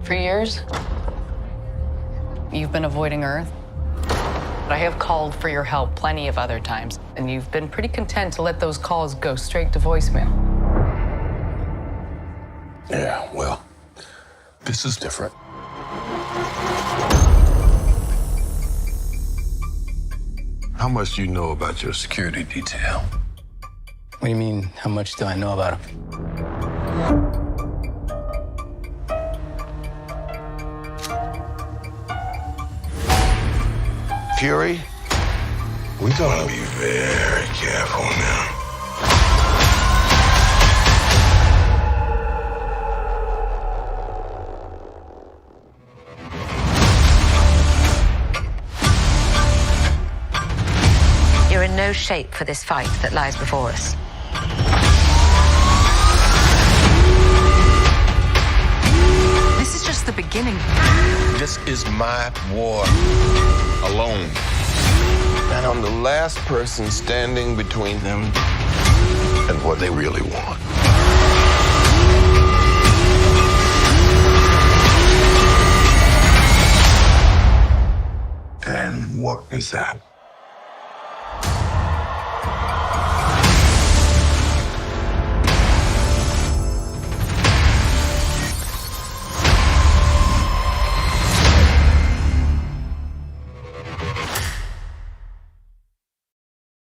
For years, you've been avoiding Earth. I have called for your help plenty of other times, and you've been pretty content to let those calls go straight to voicemail. Yeah, well, this is different. How much do you know about your security detail? What do you mean, how much do I know about him? Fury, we're gonna be very careful now. You're in no shape for this fight that lies before us. This is just the beginning. This is my war alone. And I'm the last person standing between them and what they really want. And what is that?